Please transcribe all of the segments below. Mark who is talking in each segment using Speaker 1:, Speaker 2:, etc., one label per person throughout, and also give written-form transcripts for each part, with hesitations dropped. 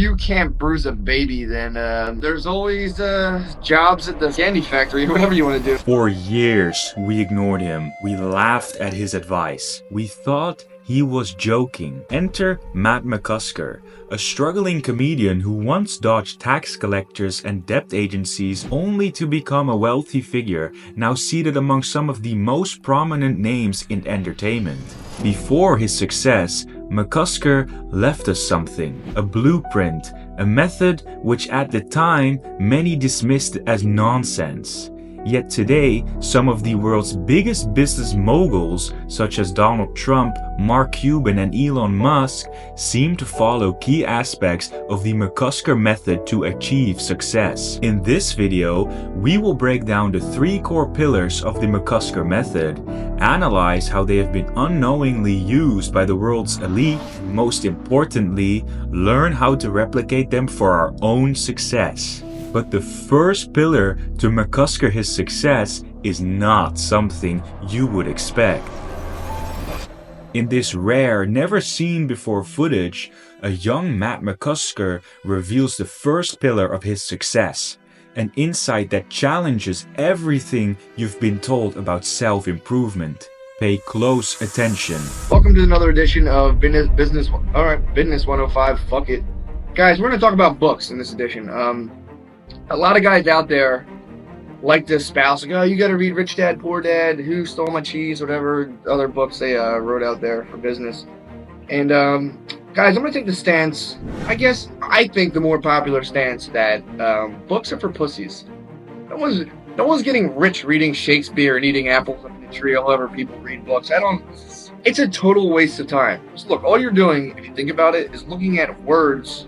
Speaker 1: you can't bruise a baby, then there's always jobs at the candy factory, whatever you want to do.
Speaker 2: For years, we ignored him. We laughed at his advice. We thought he was joking. Enter Matt McCusker, a struggling comedian who once dodged tax collectors and debt agencies only to become a wealthy figure, now seated among some of the most prominent names in entertainment. Before his success, McCusker left us something, a blueprint, a method which at the time many dismissed as nonsense. Yet today, some of the world's biggest business moguls, such as Donald Trump, Mark Cuban, and Elon Musk, seem to follow key aspects of the McCusker method to achieve success. In this video, we will break down the 3 core pillars of the McCusker method, analyze how they have been unknowingly used by the world's elite, and most importantly, learn how to replicate them for our own success. But the first pillar to McCusker his success is not something you would expect. In this rare, never seen before footage, a young Matt McCusker reveals the first pillar of his success, an insight that challenges everything you've been told about self-improvement. Pay close attention.
Speaker 1: Welcome to another edition of Business 105. Fuck it. Guys, we're going to talk about books in this edition. A lot of guys out there like to espouse, like, oh, you got to read Rich Dad, Poor Dad, Who Stole My Cheese, whatever other books they wrote out there for business. And guys, I'm going to take the stance, I think the more popular stance that books are for pussies. No one's getting rich reading Shakespeare and eating apples under the tree, however people read books. It's a total waste of time. Just look, all you're doing, if you think about it, is looking at words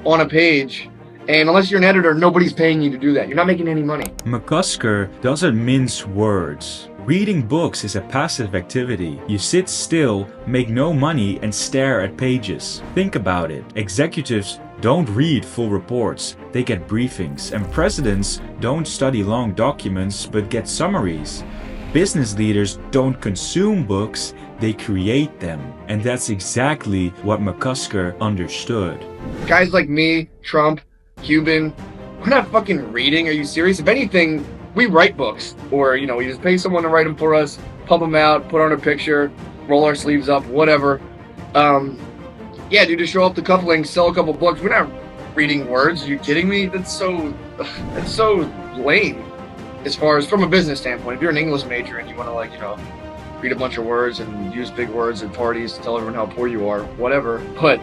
Speaker 1: on a page. And unless you're an editor, nobody's paying you to do that. You're not making any money.
Speaker 2: McCusker doesn't mince words. Reading books is a passive activity. You sit still, make no money, and stare at pages. Think about it. Executives don't read full reports. They get briefings. And presidents don't study long documents, but get summaries. Business leaders don't consume books, they create them. And that's exactly what McCusker understood.
Speaker 1: Guys like me, Trump, Cuban, we're not fucking reading. Are you serious? If anything, we write books, or we just pay someone to write them for us, pump them out, put on a picture, roll our sleeves up, whatever. Yeah, dude, to show off the cufflinks, sell a couple books. We're not reading words. Are you kidding me? That's so lame. As far as from a business standpoint, if you're an English major and you want to read a bunch of words and use big words at parties to tell everyone how poor you are, whatever. But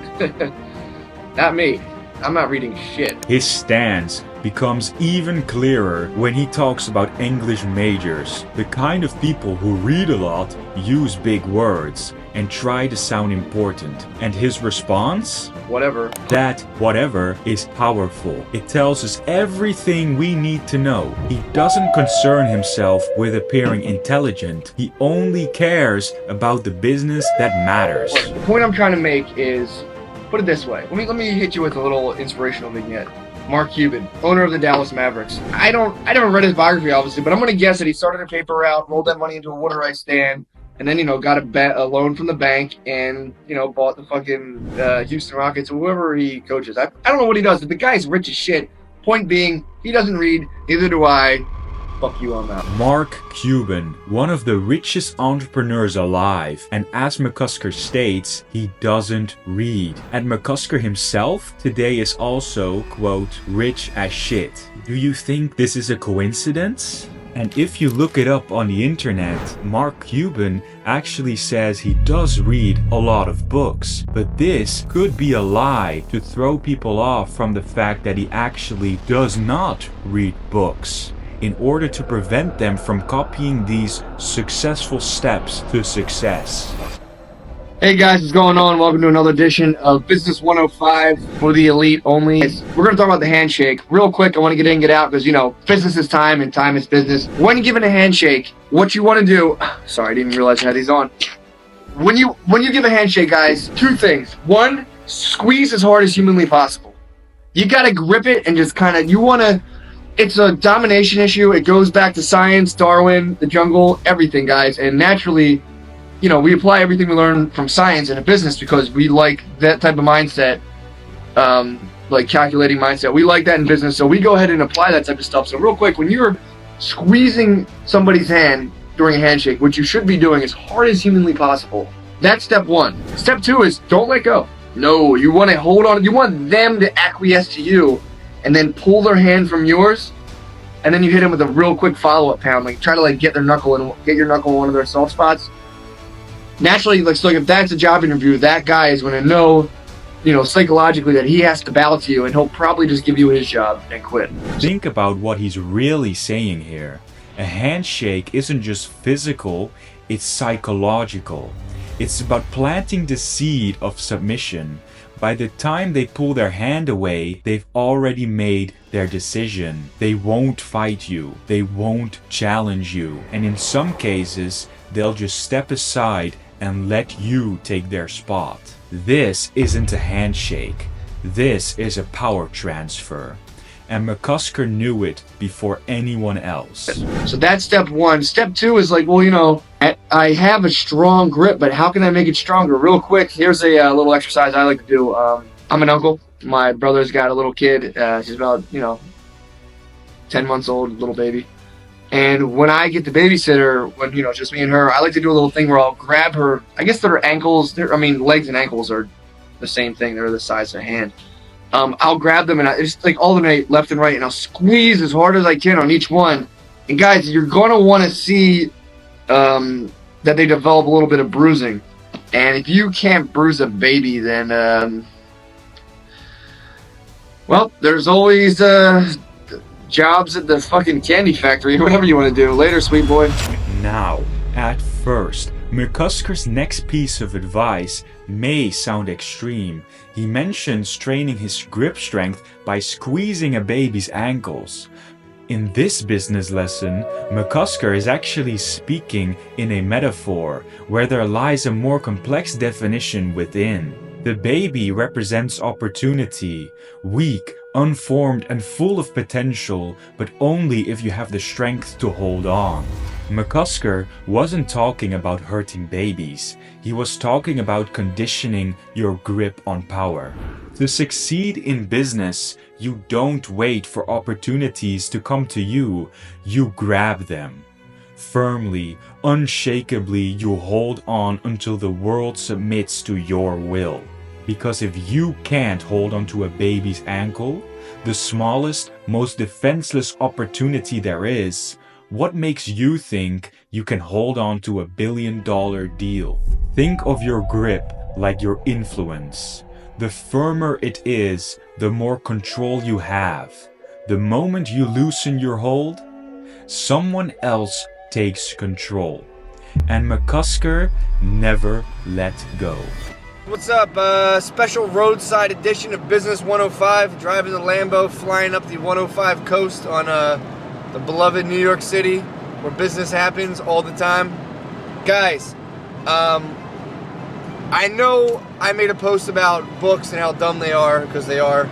Speaker 1: not me. I'm not reading shit.
Speaker 2: His stance becomes even clearer when he talks about English majors, the kind of people who read a lot, use big words, and try to sound important. And his response?
Speaker 1: Whatever.
Speaker 2: That whatever is powerful. It tells us everything we need to know. He doesn't concern himself with appearing intelligent. He only cares about the business that matters.
Speaker 1: The point I'm trying to make is, put it this way. Let me hit you with a little inspirational vignette. Mark Cuban, owner of the Dallas Mavericks. I never read his biography, obviously, but I'm going to guess that he started a paper route, rolled that money into a water ice stand, and then, got a loan from the bank and, bought the fucking Houston Rockets or whoever he coaches. I don't know what he does, but the guy's rich as shit. Point being, he doesn't read, neither do I. Fuck you on that.
Speaker 2: Mark Cuban, one of the richest entrepreneurs alive, and as McCusker states, he doesn't read. And McCusker himself today is also, quote, rich as shit. Do you think this is a coincidence? And if you look it up on the internet, Mark Cuban actually says he does read a lot of books. But this could be a lie to throw people off from the fact that he actually does not read books, in order to prevent them from copying these successful steps to success.
Speaker 1: Hey guys, what's going on? Welcome to another edition of Business 105 for the elite only. We're going to talk about the handshake. Real quick, I want to get in, get out, because, business is time and time is business. When given a handshake, what you want to do... Sorry, I didn't realize I had these on. When you give a handshake, guys, 2 things. 1, squeeze as hard as humanly possible. You got to grip it and just kind of... It's a domination issue. It goes back to science, Darwin, the jungle, everything, guys. And naturally, we apply everything we learn from science in a business because we like that type of mindset like calculating mindset. We like that in business, so we go ahead and apply that type of stuff. So real quick, when you're squeezing somebody's hand during a handshake, which you should be doing as hard as humanly possible, that's step one. Step two is don't let go. No, you want to hold on. You want them to acquiesce to you and then pull their hand from yours, and then you hit them with a real quick follow-up pound. Like try to like get your knuckle in one of their soft spots. Naturally, like, so if that's a job interview, that guy is going to know, you know, psychologically that he has to bow to you, and he'll probably just give you his job and quit.
Speaker 2: Think about what he's really saying here. A handshake isn't just physical, it's psychological. It's about planting the seed of submission. By the time they pull their hand away, they've already made their decision. They won't fight you, they won't challenge you, and in some cases, they'll just step aside and let you take their spot. This isn't a handshake. This is a power transfer. And McCusker knew it before anyone else.
Speaker 1: So that's step one. Step two is like, well, you know, I have a strong grip, but how can I make it stronger? Real quick, here's a little exercise I like to do. I'm an uncle. My brother's got a little kid. She's about, 10 months old, little baby. And when I get the babysitter, when, just me and her, I like to do a little thing where I'll grab her. I guess their ankles, legs and ankles are the same thing. They're the size of a hand. I'll grab them and I just like alternate left and right, and I'll squeeze as hard as I can on each one. And guys, you're going to want to see that they develop a little bit of bruising. And if you can't bruise a baby, then, well, there's always jobs at the fucking candy factory, whatever you want to do. Later, sweet boy.
Speaker 2: Now, at first, McCusker's next piece of advice may sound extreme. He mentions training his grip strength by squeezing a baby's ankles. In this business lesson, McCusker is actually speaking in a metaphor where there lies a more complex definition within. The baby represents opportunity, weak, unformed and full of potential, but only if you have the strength to hold on. McCusker wasn't talking about hurting babies. He was talking about conditioning your grip on power. To succeed in business, you don't wait for opportunities to come to you. You grab them. Firmly, unshakably, you hold on until the world submits to your will. Because if you can't hold onto a baby's ankle, the smallest, most defenseless opportunity there is, what makes you think you can hold on to $1 billion deal? Think of your grip like your influence. The firmer it is, the more control you have. The moment you loosen your hold, someone else takes control. And McCusker never let go.
Speaker 1: What's up? Special roadside edition of Business 105. Driving the Lambo, flying up the 105 coast on the beloved New York City, where business happens all the time. Guys, I know I made a post about books and how dumb they are, because they are.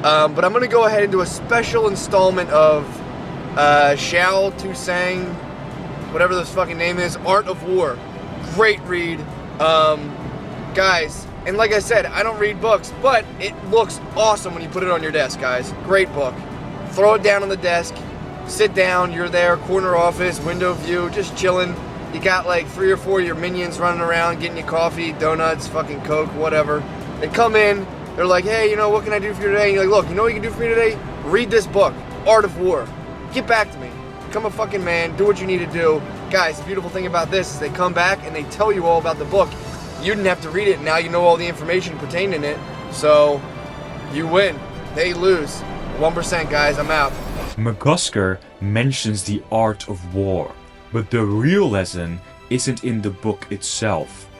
Speaker 1: But I'm going to go ahead and do a special installment of Xiao Tusang, whatever this fucking name is, Art of War. Great read. Guys, and like I said, I don't read books, but it looks awesome when you put it on your desk, guys. Great book. Throw it down on the desk, sit down, you're there, corner office, window view, just chilling. You got like 3 or 4 of your minions running around, getting you coffee, donuts, fucking Coke, whatever. They come in, they're like, hey, what can I do for you today? And you're like, look, you know what you can do for me today? Read this book, Art of War. Get back to me. Become a fucking man, do what you need to do. Guys, the beautiful thing about this is they come back and they tell you all about the book. You didn't have to read it, now you know all the information pertaining in it. So, you win. They lose. 1%, guys, I'm out.
Speaker 2: McCusker mentions the art of war, but the real lesson isn't in the book itself.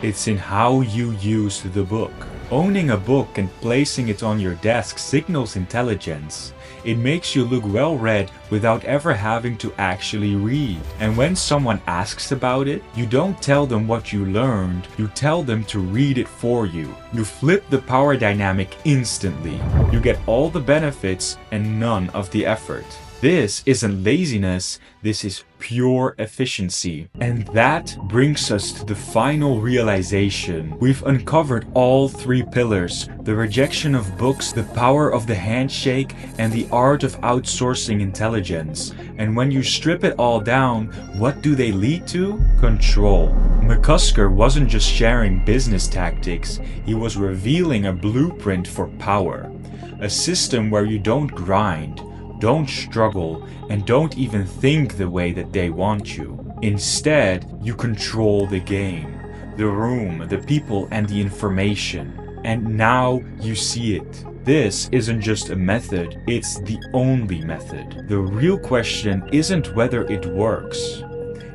Speaker 2: It's in how you use the book. Owning a book and placing it on your desk signals intelligence. It makes you look well-read without ever having to actually read. And when someone asks about it, you don't tell them what you learned, you tell them to read it for you. You flip the power dynamic instantly. You get all the benefits and none of the effort. This isn't laziness, this is pure efficiency. And that brings us to the final realization. We've uncovered all three pillars: the rejection of books, the power of the handshake, and the art of outsourcing intelligence. And when you strip it all down, what do they lead to? Control. McCusker wasn't just sharing business tactics, he was revealing a blueprint for power. A system where you don't grind, don't struggle, and don't even think the way that they want you. Instead, you control the game, the room, the people, and the information. And now you see it. This isn't just a method, it's the only method. The real question isn't whether it works,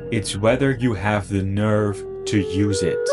Speaker 2: it's whether you have the nerve to use it.